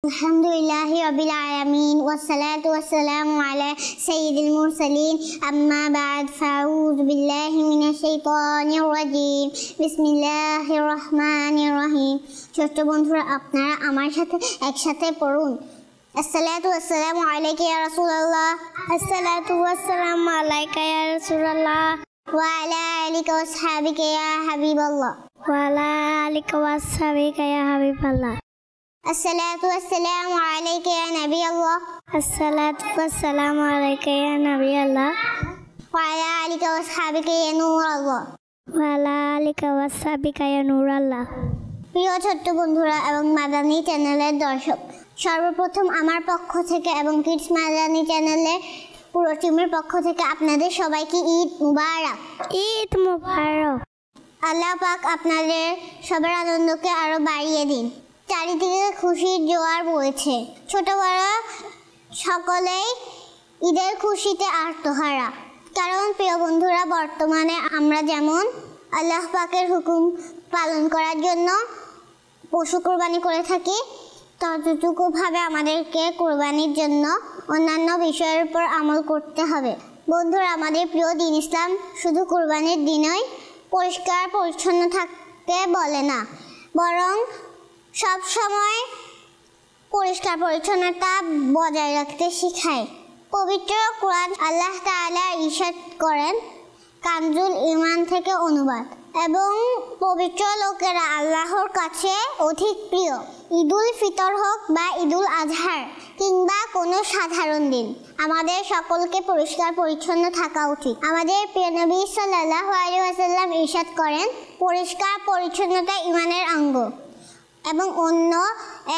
Alhamdulillahi Rabbil Alameen wassalatu wassalamu ala sayyidil mursalin amma ba'd fa'udhu billahi minash shaitanir rajim bismillahir rahmanir rahim ছোট্ট বন্ধুরা আপনারা আমার সাথে একসাথে পড়ুন আসসালাতু ওয়াসসালামু আলাইকা ইয়া রাসূলুল্লাহ আসসালাতু ওয়াসসালামু আলাইকা ইয়া রাসূলুল্লাহ ওয়া আলা আলিকা ওয়া আসহাবিকা ইয়া হাবিবাল্লাহ ওয়া আলা আলিকা ওয়া আসহাবিকা ইয়া হাবিবাল্লাহ الصلاة والسلام عليك يا نبي الله الصلاة والسلام عليك يا نبي الله وعلى آلك وأصحابك يا نور الله وعلى آلك وأصحابك يا نور الله প্রিয় ছোট্ট বন্ধুরা এবং মাদানী চ্যানেলের দর্শক সর্বপ্রথম আমার পক্ষ থেকে এবং কিডস মাদানী চ্যানেলের পুরো টিমের পক্ষ থেকে আপনাদের সবাইকে ঈদ মুবারক ঈদ মুবারক আল্লাহ পাক আপনাদের সবার আনন্দকে আরো বাড়িয়ে দিন চারিদিকে খুশির জোয়ার বইছে ছোট বড় সকলেই ঈদের খুশিতে আত্মহারা কারণ প্রিয় বন্ধুরা বর্তমানে আমরা যেমন আল্লাহ পাকের হুকুম পালন করার জন্য পশু কোরবানি করে থাকি ততটুকুভাবে আমাদেরকে কোরবানির জন্য অন্যান্য বিষয়ের উপর আমল করতে হবে বন্ধুরা আমাদের প্রিয় দিন ইসলাম শুধু কোরবানির দিনই পরিষ্কার পরিচ্ছন্ন থাকতে বলে না বরং সব সময় পরিষ্কার পরিচ্ছন্নতা বজায় রাখতে শেখায় পবিত্র কোরআন আল্লাহ তাআলা ইরশাদ করেন কানজুল ঈমান থেকে অনুবাদ এবং পবিত্র লোকেরা আল্লাহর কাছে অধিক প্রিয় ঈদুল ফিতর হোক বা ঈদুল আজহার কিংবা কোনো সাধারণ দিন আমাদের সকলকে পরিষ্কার পরিচ্ছন্ন থাকা উচিত আমাদের প্রিয় নবী সাল্লাল্লাহু আলাইহি ওয়াসাল্লাম ইরশাদ করেন পরিষ্কার পরিচ্ছন্নতা ঈমানের অঙ্গ এবং অন্য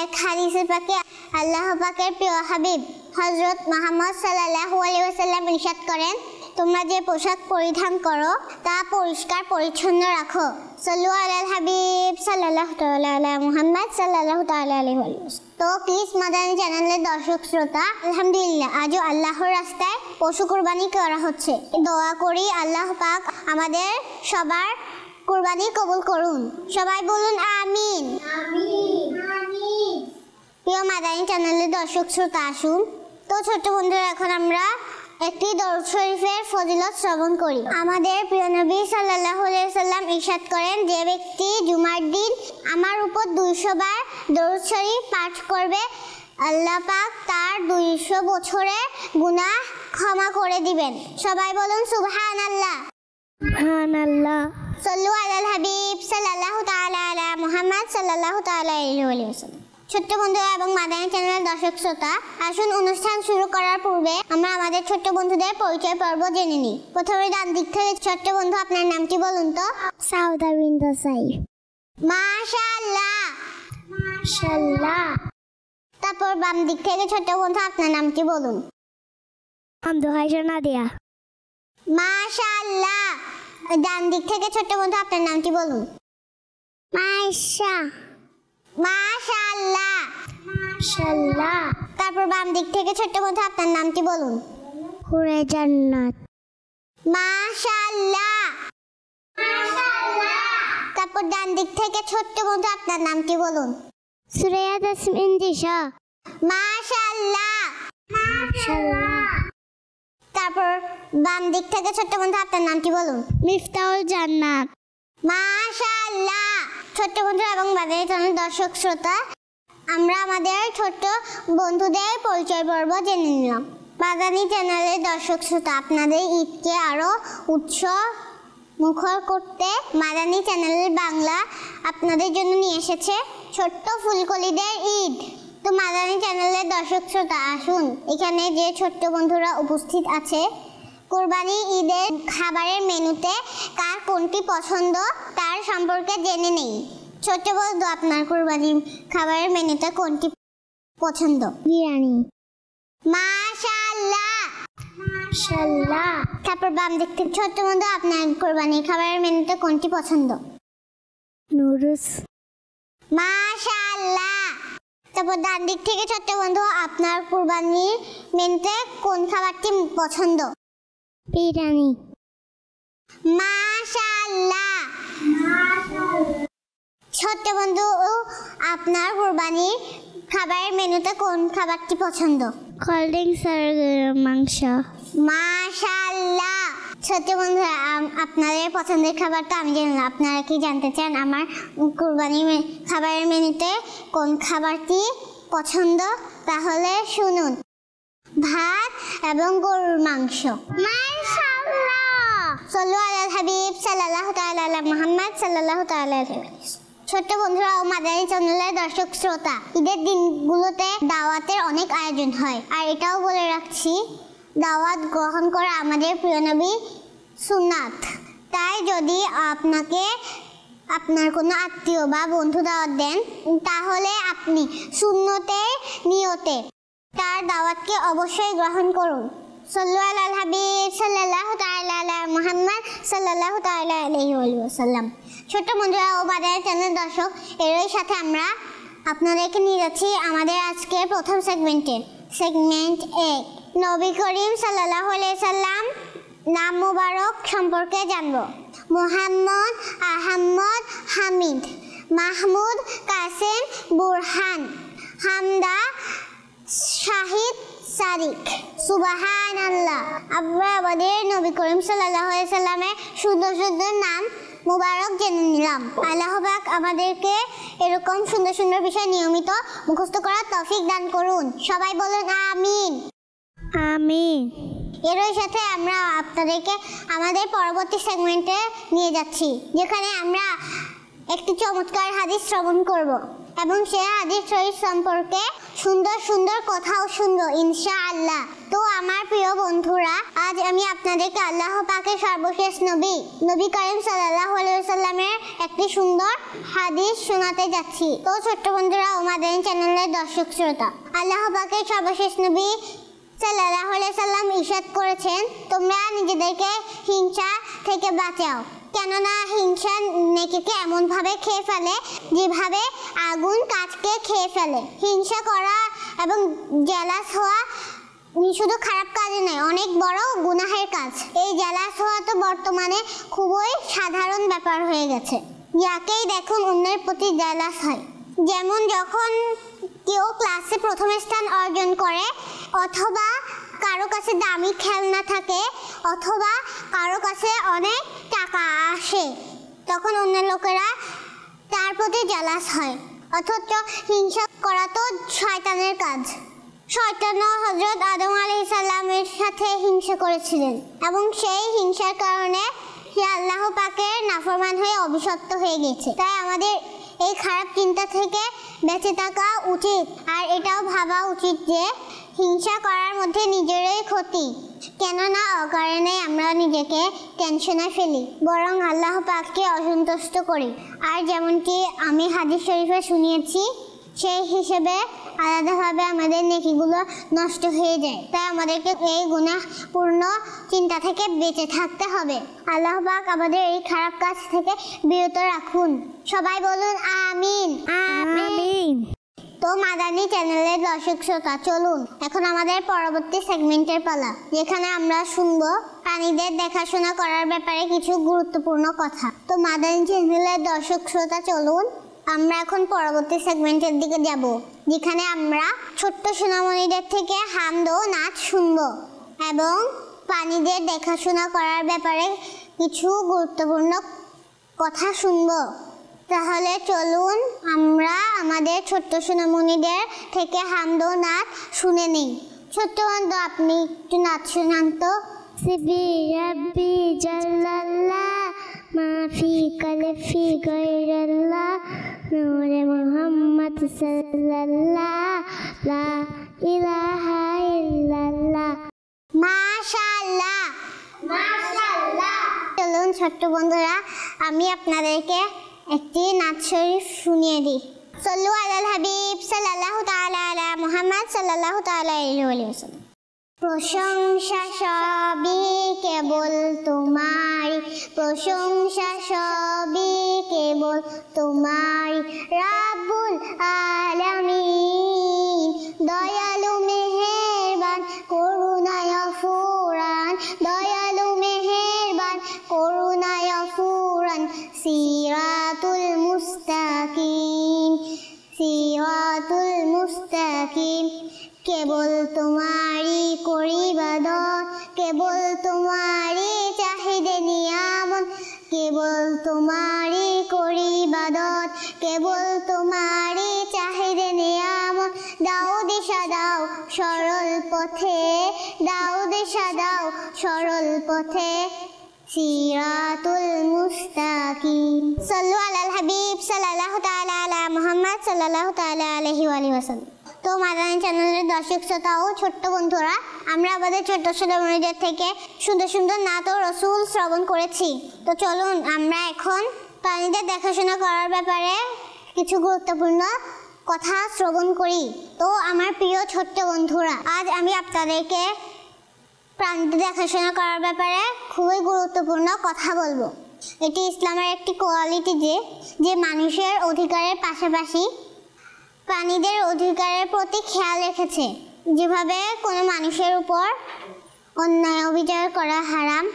এক হাদিসে পাকে আল্লাহ পাকের প্রিয় হাবিব হযরত মুহাম্মদ সাল্লাল্লাহু আলাইহি ওয়াসাল্লাম ইরশাদ করেন তোমরা যে পোশাক পরিধান করো তা পরিষ্কার পরিচ্ছন্ন রাখো সাল্লু আলাল হাবিব সাল্লাল্লাহু তাআলা আলা মুহাম্মদ সাল্লাল্লাহু তাআলা আলাইহি ওয়াসাল্লাম তো কিডস মাদানী চ্যানেলের দর্শক শ্রোতা আলহামদুলিল্লাহ আজও আল্লাহর রাস্তায় পশু কুরবানি করা হচ্ছে দোয়া করি আল্লাহ পাক আমাদের সবার কুরবানি কবুল করুন সবাই বলুন আমিন আমিন আমিন প্রিয় মাদানী চ্যানেলের দর্শক শ্রোতা আসুন তো ছোট বন্ধুরা এখন আমরা একটি দরুদ শরীফের ফজিলত শ্রবণ করি আমাদের প্রিয় নবী সাল্লাল্লাহু আলাইহি ওয়াসাল্লাম ইরশাদ করেন যে ব্যক্তি জুমার দিন আমার উপর 200 বার দরুদ শরীফ পাঠ করবে আল্লাহ পাক তার 200 বছরের গুনাহ ক্ষমা করে দিবেন সবাই বলুন সুবহানাল্লাহ সুবহানাল্লাহ সাল্লু আলাল হাবিব সাল্লাল্লাহু তাআলা আলা মুহাম্মদ সাল্লাল্লাহু তাআলা আলাইহি ওয়াসাল্লাম ছোট্ট বন্ধুরা এবং মাদানী চ্যানেলের দর্শক শ্রোতা আসুন অনুষ্ঠান শুরু করার পূর্বে আমরা আমাদের ছোট্ট বন্ধুদের পরিচয় পর্ব জেনে নিই প্রথমে ডান দিক থেকে ছোট্ট বন্ধু আপনার নামটি বলুন তো সাউদা বিনতে সাইফ মাশাআল্লাহ মাশাআল্লাহ তারপর বাম দিক থেকে ছোট্ট বন্ধু আপনার নামটি বলুন আমদুহাইশা নাদিয়া মাশাআল্লাহ ডান দিক থেকে ছোট্ট বন্ধু আপনার নামটি বলুন মাইশা মাশাআল্লাহ মাশাআল্লাহ তারপর বাম দিক থেকে ছোট্ট বন্ধু আপনার নামটি বলুন হুরে জান্নাত মাশাআল্লাহ মাশাআল্লাহ তারপর ডান দিক থেকে ছোট্ট বন্ধু আপনার নামটি বলুন সুরাইয়া তাসমিন দিশা মাশাআল্লাহ মাশাআল্লাহ তারপর বাম দিক থেকে ছোট্ট বন্ধু আপনার নামটি বলুন মিফতাহুল জান্নাত মাশাআল্লাহ ছোট্ট বন্ধু এবং মাদানী চ্যানেলের দর্শক শ্রোতা আমরা আমাদের ছোট্ট বন্ধুদের পরিচয় পর্ব জেনে নিলাম মাদানী চ্যানেলের দর্শক শ্রোতা আপনাদের ঈদকে আরো উৎসব মুখর করতে মাদানী চ্যানেল বাংলা আপনাদের জন্য নিয়ে এসেছে ছোট্ট ফুলকলিদের ঈদ তো মাদানী চ্যানেলের দর্শক শ্রোতা আসুন এখানে যে ছোট্ট বন্ধুরা উপস্থিত আছে কুরবানি ঈদের খাবারের মেনুতে কার কোনটি পছন্দ তার সম্পর্কে জেনে নেই ছোট্ট বন্ধু আপনার কুরবানি খাবারের মেনুতে কোনটি পছন্দ বিরিয়ানি মাশাআল্লাহ মাশাআল্লাহ তারপর বাম দিক থেকে ছোট্ট বন্ধু আপনার কুরবানি খাবারের মেনুতে কোনটি পছন্দ নুডলস মাশাআল্লাহ তারপর ডান দিক থেকে ছোট্ট বন্ধু আপনার কুরবানির মেনুতে কোন খাবারটি পছন্দ বিরিয়ানি মাশাআল্লাহ মাশাআল্লাহ ছোট্ট বন্ধু আপনার কুরবানির খাবারের মেনুতে কোন খাবারটি পছন্দ? কোল্ড ড্রিঙ্কস আর মাংস। মাশাআল্লাহ। ছোট বন্ধুরা, আপনাদের পছন্দের খাবারটা আমি জানলাম। আপনারা কি জানতে চান আমার কুরবানির খাবারের মেনুতে কোন খাবারটি পছন্দ? তাহলে শুনুন, ভাত এবং গরুর মাংস। মাশাআল্লাহ। সাল্লু আলাল হাবিব সাল্লাল্লাহু তাআলা আলা মুহাম্মদ সাল্লাল্লাহু তাআলা আলাইহি ওয়াসাল্লাম। ছোট্ট বন্ধুরা ও মাদানী চ্যানেলের দর্শক শ্রোতা, ঈদের দিনগুলোতে দাওয়াতের অনেক আয়োজন হয়। আর এটাও বলে রাখছি, দাওয়াত গ্রহণ করা আমাদের প্রিয় নবী সুন্নাত। তাই যদি আপনাকে আপনার কোনো আত্মীয় বা বন্ধু দাওয়াত দেন, তাহলে আপনি সুন্নতের নিয়তে তার দাওয়াতকে অবশ্যই গ্রহণ করুন। সাল্লু আলাল হাবিব সাল্লাল্লাহু তাআলা আলা মুহাম্মদ সাল্লাল্লাহু তাআলা আলাইহি ওয়াসাল্লাম। ছোট্ট বন্ধুরা ও মাদানী চ্যানেল দর্শক, এরই সাথে আমরা আপনাদেরকে নিয়ে যাচ্ছি আমাদের আজকের প্রথম সেগমেন্ট 1, নবী করিম সাল্লাল্লাহু আলাইহি সাল্লাম নাম মুবারক সম্পর্কে জানব। মুহাম্মদ, আহমদ, হামিদ, মাহমুদ, কাসেম, বুরহান, হামদা, শাহিদ, সাদিক। সুবহানাল্লাহ। আমরা আমাদের নবী করিম সাল্লাল্লাহু আলাইহি সাল্লামের সুন্দর সুন্দর নাম মুবারক জেনে নিলাম। আল্লাহ পাক আমাদেরকে এরকম সুন্দর সুন্দর বিষয় নিয়মিত মুখস্থ করার তৌফিক দান করুন। সবাই বলুন আমিন। আমিন। এরই সাথে আমরা আপনাদেরকে আমাদের পরবর্তী সেগমেন্টে নিয়ে যাচ্ছি, যেখানে আমরা একটি চমৎকার হাদিস শ্রবণ করব এবং সেই হাদিস শরীফ সম্পর্কে সুন্দর সুন্দর কথাও শুনবো ইনশাআল্লাহ। তো আমার প্রিয় বন্ধুরা, আজ আমি আপনাদেরকে আল্লাহ পাকের সর্বশেষ নবী করিম সাল্লাল্লাহু আলাইহি ওয়াসাল্লামের একটি সুন্দর হাদিস শোনাতে যাচ্ছি। তো ছোট্ট বন্ধুরা ও মাদানী চ্যানেলের দর্শক শ্রোতা, আল্লাহ পাকের সর্বশেষ নবী সাল্লাল্লাহু আলাইহি সাল্লাম ইরশাদ করেছেন, তোমরা নিজেদেরকে হিংসা থেকে বাঁচাও, কেননা হিংসা নেকিকে এমনভাবে খেয়ে ফেলে যেভাবে আগুন কাঠকে খেয়ে ফেলে। হিংসা করা এবং জেলাস হওয়া শুধু খারাপ কাজে নয়, অনেক বড় গুনাহের কাজ। এই জেলাস হওয়া তো বর্তমানে খুবই সাধারণ ব্যাপার হয়ে গেছে। যাকেই দেখুন অন্যের প্রতি জেলাস হয়। যেমন যখন কেউ ক্লাসে প্রথম স্থান অর্জন করে, অথবা কারো কাছে দামি খেলনা থাকে, অথবা কারো কাছে অনেক টাকা আসে, তখন অন্য লোকেরা তার প্রতি জেলাস হয়। অথচ হিংসা করা তো শয়তানের কাজ। শয়তানও হযরত আদম আলাইহিস সালামের সাথে হিংসা করেছিলেন এবং সেই হিংসার কারণে সে আল্লাহ পাকের নাফরমান হয়ে অভিশপ্ত হয়ে গেছে। তাই আমাদের এই খারাপ চিন্তা থেকে বেঁচে থাকা উচিত। আর এটাও ভাবা উচিত যে হিংসা করার মধ্যে নিজেরই ক্ষতি, কেননা অকারণে আমরা নিজেকে টেনশনে ফেলি, বরং আল্লাহ পাককে অসন্তুষ্ট করি। আর যেমনটি আমি হাদিস শরীফে শুনিয়েছি, সেই হিসেবে আলাদাভাবে আমাদের নেকিগুলো নষ্ট হয়ে যায়। তাই আমাদেরকে এই গুনাহপূর্ণ চিন্তা থেকে বেঁচে থাকতে হবে। আল্লাহ পাক আমাদের এই খারাপ কাজ থেকে বিরত রাখুন। সবাই বলুন আমিন। আমিন। তো মাদানী চ্যানেলের দর্শক শ্রোতা, চলুন এখন আমাদের পরবর্তী সেগমেন্টের পালা, যেখানে আমরা শুনবো প্রাণীদের দেখাশোনা করার ব্যাপারে কিছু গুরুত্বপূর্ণ কথা। তো মাদানী চ্যানেলের দর্শক শ্রোতা, চলুন আমরা এখন পরবর্তী সেগমেন্টের দিকে যাব, যেখানে আমরা ছোট্ট সোনামণিদের থেকে হামদ ও নাচ শুনবো এবং প্রাণীদের দেখাশোনা করার ব্যাপারে কিছু গুরুত্বপূর্ণ কথা শুনবো। তাহলে চলুন আমরা আমাদের ছোট্ট সোনামণিদের থেকে হামদ ও নাচ শুনে নিই। ছোট্ট বন্ধু, আপনি একটু নাচ শোনান তো। সিবি রাব্বি জাল্লাল্লাহ মাফি কালফি গায়রাল্লাহ নূরে মুহাম্মদ সাল্লাল্লাহ লা ইলাহা ইল্লাল্লাহ। মাশাআল্লাহ, মাশাআল্লাহ। চলুন ছোট্ট বন্ধুরা, আমি আপনাদেরকে একটি নাচ শরীফ শুনিয়ে দিই। সাল্লু আলাল হাবিব সাল্লাল্লাহু তাআলা আলা মুহাম্মদ সাল্লাল্লাহু তাআলা আলাইহি ওয়াসাল্লাম। প্রশংসা সবই কেবল তোমারই, প্রশংসা সবই কেবল তোমারই, রাব্বুল আলামিন। দয়ালু মেহেরবান করুণায় ফুরান, দয়ালু মেহেরবান করুণায় ফুরান। সিরাতুল মুস্তাকিম, সিরাতুল মুস্তাকিম। কেবল তোমারই করি ইবাদত, কেবল তোমারই চাহিদা নিয়ামত, কেবল তোমারই করি ইবাদত, কেবল তোমারই চাহিদা নিয়ামত। দাও দিশা দাও সরল পথে, দাও দিশা দাও সরল পথে, সিরাতুল মুস্তাকিম। সাল্লু আলাল হাবিব সাল্লাল্লাহু তাআলা আলা মুহাম্মদ সাল্লাল্লাহু তাআলা আলাইহি ওয়া সাল্লাম। তো মাদানী চ্যানেলের দর্শক শ্রোতা ও ছোট্ট বন্ধুরা, আমরা আমাদের ছোট্ট ছোট মনিদের থেকে সুন্দর সুন্দর নাত ও রসুল শ্রবণ করেছি। তো চলুন আমরা এখন প্রাণীদের দেখাশোনা করার ব্যাপারে কিছু গুরুত্বপূর্ণ কথা শ্রবণ করি। তো আমার প্রিয় ছোট্ট বন্ধুরা, আজ আমি আপনাদেরকে প্রাণীদের দেখাশোনা করার ব্যাপারে খুবই গুরুত্বপূর্ণ কথা বলবো। এটি ইসলামের একটি কোয়ালিটি যে মানুষের অধিকারের পাশাপাশি প্রাণীদের অধিকারের প্রতি খেয়াল রেখেছে। যেভাবে কোনো মানুষের উপর অন্যায় অবিচার করা হারাম,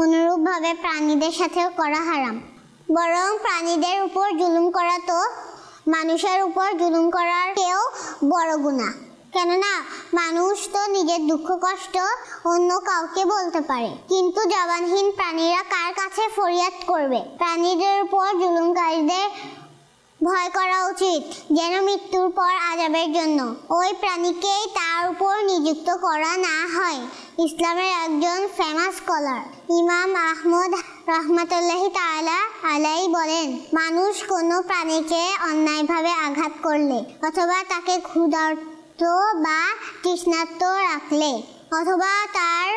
অনুরূপভাবে প্রাণীদের সাথেও করা হারাম। বরং প্রাণীদের উপর জুলুম করা তো মানুষের উপর জুলুম করার কেউ বড় গুনাহ। কেননা মানুষ তো নিজের দুঃখ কষ্ট অন্য কাউকে বলতে পারে, কিন্তু জবানহীন প্রাণীরা কার কাছে ফরিয়াদ করবে? প্রাণীদের উপর জুলুমকারীদের ভয় করা উচিত, যেন মৃত্যুর পর আযাবের জন্য ওই প্রাণীকেই তার উপর নিযুক্ত করা না হয়। ইসলামের একজন ফেমাস স্কলার ইমাম আহমদ রাহমাতুল্লাহি তাআলা আলাইহি বলেন, মানুষ কোনো প্রাণীকে অন্যায়ভাবে আঘাত করলে অথবা তাকে ক্ষুধার্ত বা তৃষ্ণার্ত রাখলে অথবা তার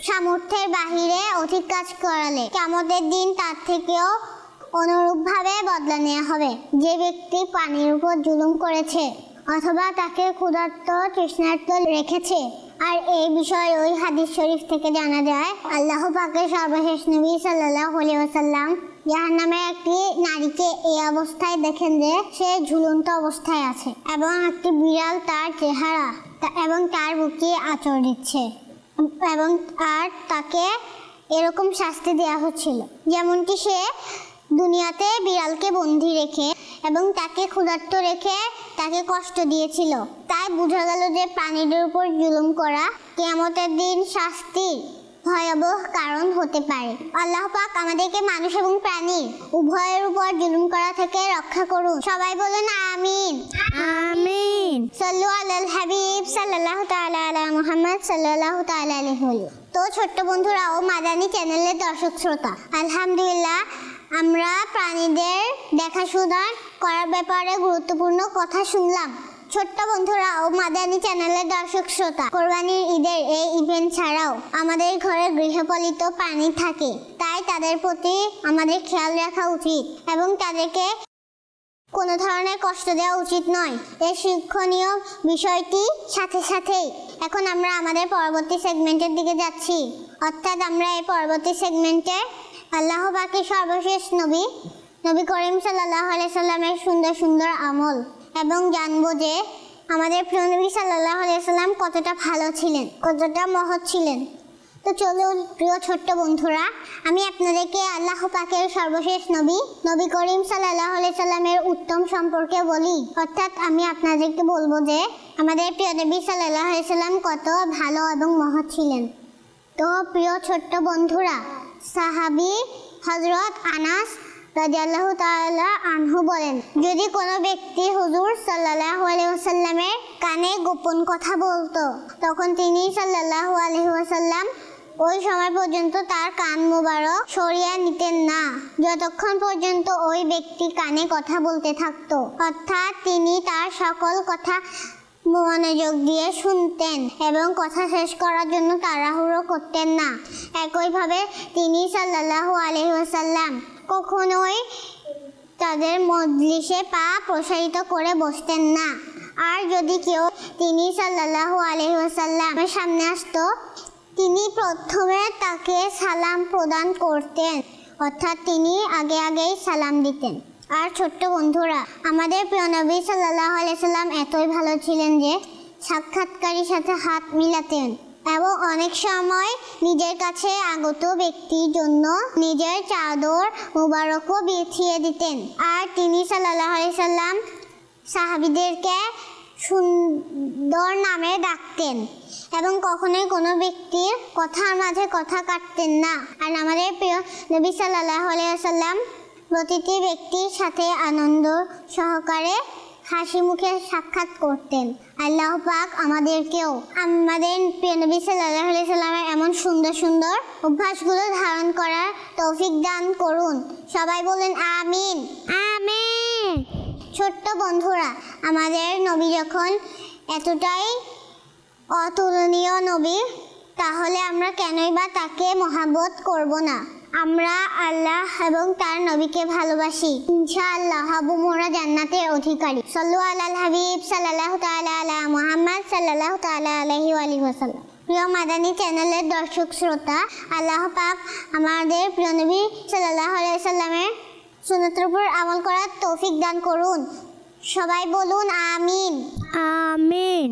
সামর্থ্যের বাহিরে অধিক কাজ করালে কিয়ামতের দিন তার থেকেও অনুরূপভাবে বদলা নেওয়া হবে। যে ব্যক্তি প্রাণীর উপর জুলুম করেছে অথবা তাকে ক্ষুধার্ত তৃষ্ণার্ত রেখেছে। আর এই বিষয়ে ওই হাদিস শরীফ থেকে জানা যায়, আল্লাহ পাকের সর্বশেষ নবী সাল্লাল্লাহু আলাইহি ওয়াসাল্লাম জাহান্নামের একটি নারীকে এই অবস্থায় দেখেন যে সে ঝুলন্ত অবস্থায় আছে এবং একটি বিড়াল তার চেহারা এবং তার বুকে আঁচড় দিচ্ছে এবং আর তাকে এরকম শাস্তি দেওয়া হচ্ছিল যেমনটি সে দুনিয়াতে বিড়ালকে বন্দি রেখে এবং তাকে ক্ষুধার্ত রেখে তাকে কষ্ট দিয়েছিল। তাই বোঝা গেল যে প্রাণীদের উপর জুলুম করা কিয়ামতের দিন শাস্তির ভয়াবহ কারণ হতে পারে। আল্লাহ পাক আমাদেরকে মানুষ এবং প্রাণী উভয়ের উপর জুলুম করা থেকে রক্ষা করুন। সবাই বলুন আমিন। আমিন। সাল্লু আলাল হাবিব সাল্লাল্লাহু তাআলা আলা মুহাম্মদ সাল্লাল্লাহু তাআলা আলাইহি ওয়া সাল্লাম। তো ছোট্ট বন্ধুরা ও মাদানী চ্যানেলের দর্শক শ্রোতা, আলহামদুলিল্লাহ আমরা প্রাণীদের দেখাশোনা করার ব্যাপারে গুরুত্বপূর্ণ কথা শুনলাম। ছোট্ট বন্ধুরা ও মাদানী চ্যানেলের দর্শক শ্রোতা, কোরবানির ঈদের এই ইভেন্ট ছাড়াও আমাদের ঘরে গৃহপালিত প্রাণী থাকে, তাই তাদের প্রতি আমাদের খেয়াল রাখা উচিত এবং তাদেরকে কোনো ধরনের কষ্ট দেওয়া উচিত নয়। এই শিক্ষণীয় বিষয়টি সাথে সাথেই এখন আমরা আমাদের পরবর্তী সেগমেন্টের দিকে যাচ্ছি। অর্থাৎ আমরা এই পরবর্তী সেগমেন্টে আল্লাহ পাকের সর্বশেষ নবী করিম সাল্লাল্লাহু আলাইহি সাল্লামের সুন্দর সুন্দর আমল এবং জানবো যে আমাদের প্রিয় নবী সাল্লাল্লাহু আলাইহি সাল্লাম কতটা ভালো ছিলেন, কতটা মহৎ ছিলেন। তো চলুন প্রিয় ছোট্ট বন্ধুরা, আমি আপনাদেরকে আল্লাহ পাকের সর্বশেষ নবী করিম সাল্লাল্লাহু আলাইহি সাল্লামের উত্তম সম্পর্কে বলি। অর্থাৎ আমি আপনাদেরকে বলবো যে আমাদের প্রিয় নবী সাল্লাল্লাহু আলাইহি সাল্লাম কত ভালো এবং মহৎ ছিলেন। তো প্রিয় ছোট্ট বন্ধুরা, সাহাবী হযরত আনাস রাদিয়াল্লাহু তাআলা আনহু বলেন, যদি কোনো ব্যক্তি হুজুর সাল্লাল্লাহু আলাইহি ওয়াসাল্লামের কানে গোপন কথা বলতো, তখন তিনি সাল্লাল্লাহু আলাইহি ওয়াসাল্লাম ওই সময় পর্যন্ত তার কান মোবারক সরিয়ে নিতেন না, যতক্ষণ পর্যন্ত ওই ব্যক্তি কানে কথা বলতে থাকতো। অর্থাৎ তিনি তার সকল কথা মনোযোগ দিয়ে শুনতেন এবং কথা শেষ করার জন্য তাড়াহুড়ো করতেন না। একইভাবে তিনি সাল্লাল্লাহু আলাইহি ওয়াসাল্লাম কখনোই তাদের মজলিসে পা প্রসারিত করে বসতেন না। আর যদি কেউ তিনি সাল্লাল্লাহু আলাইহি ওয়াসাল্লামের সামনে আসতো, তিনি প্রথমে তাকে সালাম প্রদান করতেন, অর্থাৎ তিনি আগেই সালাম দিতেন। আর ছোট্ট বন্ধুরা, আমাদের প্রিয় নবী সাল্লাল্লাহু আলাইহি সাল্লাম এতই ভালো ছিলেন যে সাক্ষাৎকারীর সাথে হাত মিলাতেন এবং অনেক সময় নিজের কাছে আগত ব্যক্তির জন্য নিজের চাদর মুবারকও বিছিয়ে দিতেন। আর তিনি সাল্লাল্লাহু আলাইহি সাল্লাম সাহাবীদেরকে সুন্দর নামে ডাকতেন এবং কখনোই কোনো ব্যক্তির কথার মাঝে কথা কাটতেন না। আর আমাদের প্রিয় নবী সাল্লাল্লাহু আলাইহি ওয়াসাল্লাম প্রতিটি ব্যক্তির সাথে আনন্দ সহকারে হাসি মুখে সাক্ষাৎ করতেন। আল্লাহ পাক আমাদেরকেও আমাদের প্রিয় নবী সাল্লাল্লাহু আলাইহি ওয়াসাল্লামের এমন সুন্দর সুন্দর অভ্যাসগুলো ধারণ করার তৌফিক দান করুন। সবাই বলেন আমিন। আমিন। ছোট্ট বন্ধুরা, আমাদের নবী যখন এতটাই অতুলনীয় নবী, তাহলে আমরা কেনই বা তাকে মহাব্বত করব না? আমরা আল্লাহ এবং তার নবীকে ভালোবাসি, ইনশাআল্লাহ হব মোরা জান্নাতের অধিকারী। সাল্লু আলাল হাবিব সাল্লাল্লাহু তাআলা আলা মুহাম্মদ সাল্লাল্লাহু তাআলা আলাইহি ওয়া আলিহি ওয়াসাল্লাম। প্রিয় মাদানী চ্যানেলের দর্শক শ্রোতা, আল্লাহ পাক আমাদের প্রিয় নবী সাল্লাল্লাহু আলাইহি সাল্লামের সুন্নতের উপর আমল করার তৌফিক দান করুন। সবাই বলুন আমিন। আমিন।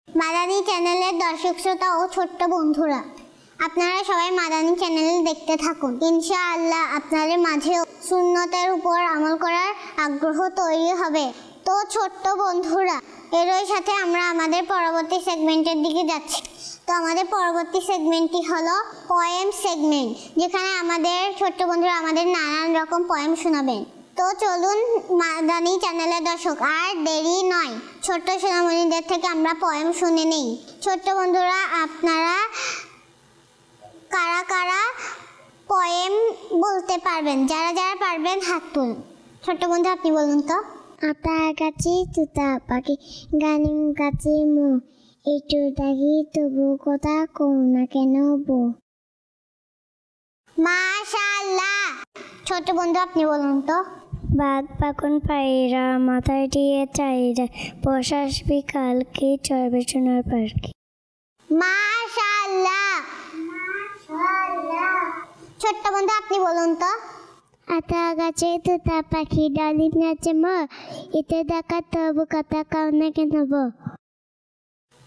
মাদানী চ্যানেলের দর্শক শ্রোতা ও ছোট্ট বন্ধুরা, আপনারা সবাই মাদানী চ্যানেল দেখতে থাকুন। ইনশাআল্লাহ আপনাদের মাঝেও সুন্নতের উপর আমল করার আগ্রহ তৈরি হবে। তো ছোট্ট বন্ধুরা, এরই সাথে আমরা আমাদের পরবর্তী সেগমেন্টের দিকে যাচ্ছি। তো আমাদের পরবর্তী সেগমেন্টটি হলো পয়েম সেগমেন্ট, যেখানে আমাদের ছোট্ট বন্ধুরা আমাদের নানান রকম পয়েম শোনাবেন। তো চলুন মাদানী চ্যানেলের দর্শক, আর দেরি নয়, ছোট্ট সোনামণিদের থেকে আমরা পয়েম শুনে নেই। ছোট্ট বন্ধুরা, আপনারা কারা কারা পয়েম বলতে পারবেন? যারা যারা পারবেন হাত তুলুন। ছোট্ট বন্ধু, আপনি বলুন তো। আতা গাছি তুতা পাখি গানিম গাছি মো একটু ডাকি তবু কথা কও না কেন বউ। মাশাআল্লাহ। ছোট্ট বন্ধু, আপনি বলুন তো। বাঘ পাখন পায়রা মাথায় দিয়ে চাইরা বসাস বিকালকে চড়বে সোনার পার্কে। মাশাআল্লাহ। ছোট্ট বন্ধু, আপনি বলুন তো। আতা গাছে তুতা পাখি ডালিম গাছে মো এতে দেখা তবু কথা কও না কেন বউ।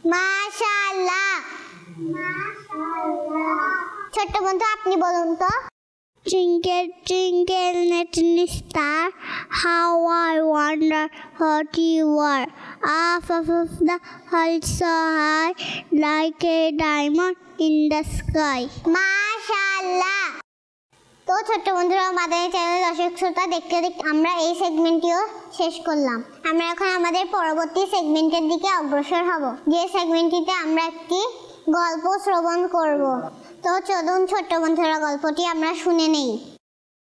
মাশাআল্লাহ। ছোট্ট বন্ধু, আপনি বলুন তো। Twinkle, twinkle, little star, how I wonder what you are. Half of the world so high, like a diamond in the sky. মাশাআল্লাহ। তো ছোট্ট বন্ধুরা, মাদানী চ্যানেল দর্শক শ্রোতা, দেখতে দেখতে আমরা এই সেগমেন্টটিও শেষ করলাম। আমরা এখন আমাদের পরবর্তী সেগমেন্টের দিকে অগ্রসর হব, যে সেগমেন্টটিতে আমরা একটি গল্প শ্রবণ করব। তো চলুন ছোট্ট বন্ধুরা, গল্পটি আমরা শুনে নেই।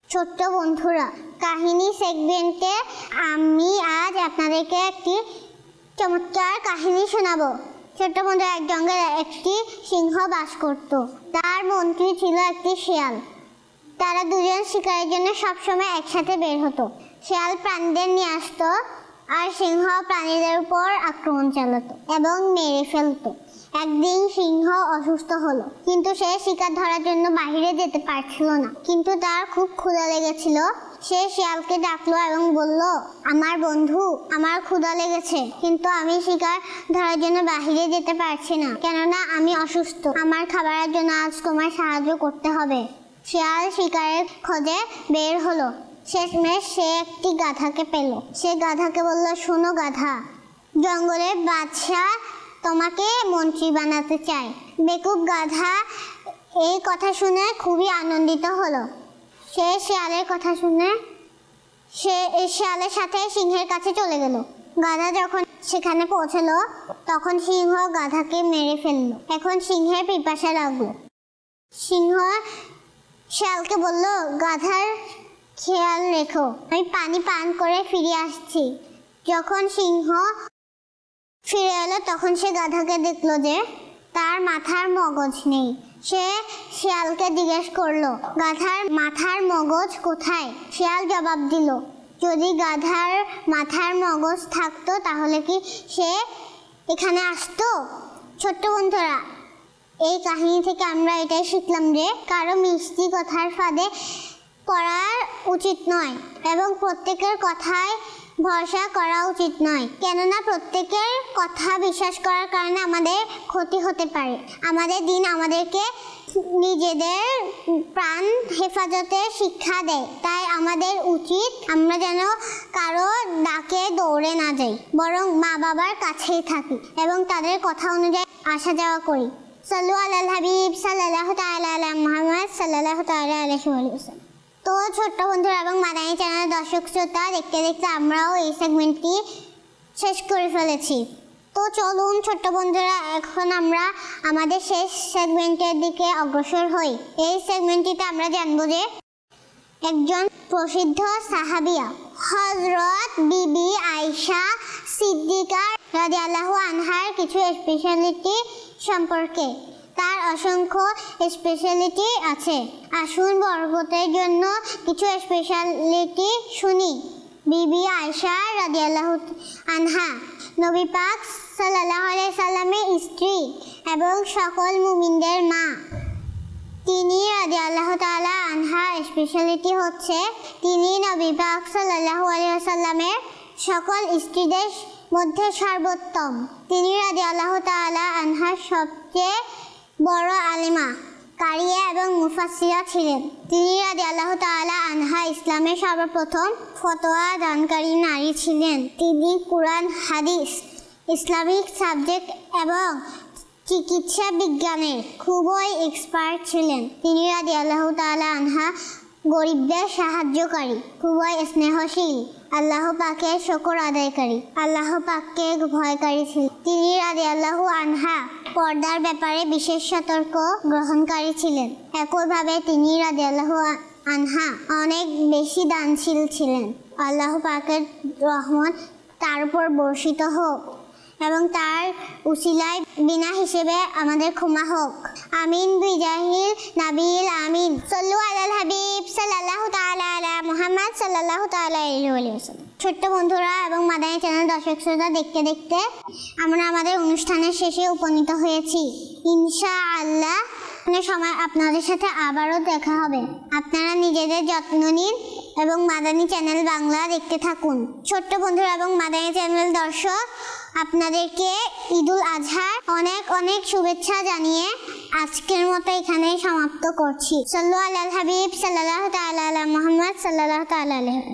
ছোট্ট বন্ধুরা, কাহিনী সেগমেন্টে আমি আজ আপনাদেরকে একটি চমৎকার কাহিনী শোনাবো। ছোট্ট বন্ধুরা, এক জঙ্গলে একটি সিংহ বাস করত। তার মন্ত্রী ছিল একটি শেয়াল। তারা দুজন শিকারের জন্য সবসময় একসাথে বের হতো। শেয়াল প্রাণীদের নিয়ে আসতো, আর সিংহ প্রাণীদের উপর আক্রমণ চালাতো এবং মেরে ফেলতো। একদিন সিংহ অসুস্থ হলো, কিন্তু সে শিকার ধরার জন্য বাইরে যেতে পারছিল না। কিন্তু তার খুব ক্ষুধা লেগেছিল। সে শিয়ালকে ডাকলো এবং বলল, আমার বন্ধু, আমার ক্ষুধা লেগেছে, কিন্তু আমি শিকার ধরার জন্য বাইরে যেতে পারছি না, কেননা আমি অসুস্থ। আমার খাবারের জন্য আজ তোমার সাহায্য করতে হবে। শিয়াল শিকারের খোঁজে বের হলো। শেষমেশ সে একটি গাধাকে পেল। সে গাধাকে বলল, শোনো গাধা, জঙ্গলের বাদশাহ তোমাকে মন্ত্রী বানাতে চায়। বেকুব গাধা এই কথা শুনে খুবই আনন্দিত হলো। সে শিয়ালের কথা শুনে শিয়ালের সাথে সিংহের কাছে চলে গেল। গাধা যখন সেখানে পৌঁছলো, তখন সিংহ গাধাকে মেরে ফেললো। এখন সিংহের পিপাসা লাগলো। সিংহ শিয়ালকে বলল, গাধার খেয়াল রেখো, আমি পানি পান করে ফিরে আসছি। যখন সিংহ ফিরে এলো, তখন সে গাধাকে দেখলো যে তার মাথার মগজ নেই। সে শিয়ালকে জিজ্ঞেস করলো, গাধার মাথার মগজ কোথায়? শিয়াল জবাব দিল, যদি গাধার মাথার মগজ থাকতো তাহলে কি সে এখানে আসতো? ছোট্ট বন্ধুরা, এই কাহিনী থেকে আমরা এটাই শিখলাম যে কারো মিষ্টি কথার ফাঁদে পড়া উচিত নয় এবং প্রত্যেকের কথায় ভরসা করা উচিত নয়, কেননা প্রত্যেকের কথা বিশ্বাস করার কারণে আমাদের ক্ষতি হতে পারে। আমাদের দিন আমাদেরকে নিজেদের প্রাণ হেফাজতের শিক্ষা দেয়। তাই আমাদের উচিত আমরা যেন কারো ডাকে দৌড়ে না যাই, বরং মা বাবার কাছেই থাকি এবং তাদের কথা অনুযায়ী আসা যাওয়া করি। সাল্লু আলাল হাবিব সাল্লাল্লাহু তাআলা আলা মুহাম্মদ সাল্লাল্লাহু তাআলা আলাইহি ওয়াসাল্লাম। তো ছোট্ট বন্ধুরা এবং মাদানী চ্যানেলের দর্শক শ্রোতা, দেখতে দেখতে আমরাও এই সেগমেন্টটি শেষ করে ফেলেছি। তো চলুন ছোট্ট বন্ধুরা, এখন আমরা আমাদের শেষ সেগমেন্টের দিকে অগ্রসর হই। এই সেগমেন্টটিতে আমরা জানবো যে একজন প্রসিদ্ধ সাহাবিয়া হযরত বিবি আয়েশা সিদ্দিকা রাদিয়াল্লাহু আনহার কিছু স্পেশালিটি সম্পর্কে। তার অসংখ্য স্পেশালিটি আছে। আসুন বরকতের জন্য কিছু স্পেশালিটি শুনি। বিবি আয়েশা রাদিয়াল্লাহু আনহা নবী পাক সাল্লাল্লাহু আলাইহি সাল্লামের স্ত্রী এবং সকল মুমিনদের মা। তিনি রাদিয়াল্লাহু তাআলা আনহার স্পেশালিটি হচ্ছে তিনি নবী পাক সাল্লাল্লাহু আলাইহি সাল্লামের সকল স্ত্রীদের মধ্যে সর্বোত্তম। তিনি রাদিয়াল্লাহু তাআলা আনহার সবচেয়ে বড় আলিমা, কারিয়া এবং মুফাসসিরা ছিলেন। তিনি রাদিয়াল্লাহু তাআলা আনহা ইসলামের সর্বপ্রথম ফতোয়া দানকারী নারী ছিলেন। তিনি কুরআন, হাদিস, ইসলামিক সাবজেক্ট এবং চিকিৎসা বিজ্ঞানের খুবই এক্সপার্ট ছিলেন। তিনি রাদিয়াল্লাহু তাআলা আনহা গরিবদের সাহায্যকারী, খুবই স্নেহশীল, আল্লাহ পাকের শুকর আদায়কারী, আল্লাহ পাককে ভয়কারী ছিলেন। তিনি রাদিয়াল্লাহু আনহা পর্দার ব্যাপারে বিশেষ সতর্ক গ্রহণকারী ছিলেন। একইভাবে তিনি রাদিয়াল্লাহু আনহা অনেক বেশি দানশীল ছিলেন। আল্লাহ পাকের রহমত তার উপর বর্ষিত হোক এবং তার উসিলায় বিনা হিসেবে আমাদের ক্ষমা হোক। আমিন বিজাহিল নাবিল আমিন। সাল্লু আলাল হাবিব সাল্লাল্লাহু তাআলা আলা মুহাম্মদ সাল্লাল্লাহু তাআলা আলাইহি ওয়াসাল্লাম। ছোট্ট বন্ধুরা এবং মাদানী চ্যানেল দর্শক শ্রোতা, দেখতে দেখতে আমরা আমাদের অনুষ্ঠানের শেষে উপনীত হয়েছি। ইনশাআল্লাহ সময় আপনাদের সাথে আবারও দেখা হবে। আপনারা নিজেদের যত্ন নিন এবং মাদানী চ্যানেল বাংলা দেখতে থাকুন। ছোট্ট বন্ধুরা এবং মাদানী চ্যানেল দর্শক, আপনাদেরকে ঈদুল আজহার অনেক অনেক শুভেচ্ছা জানিয়ে আজকের মতো এখানেই সমাপ্ত করছি। সাল্লু আলাল হাবিব সাল্লাল্লাহু তাআলা আলা মুহাম্মদ সাল্লাল্লাহু তাআলা আলাইহি।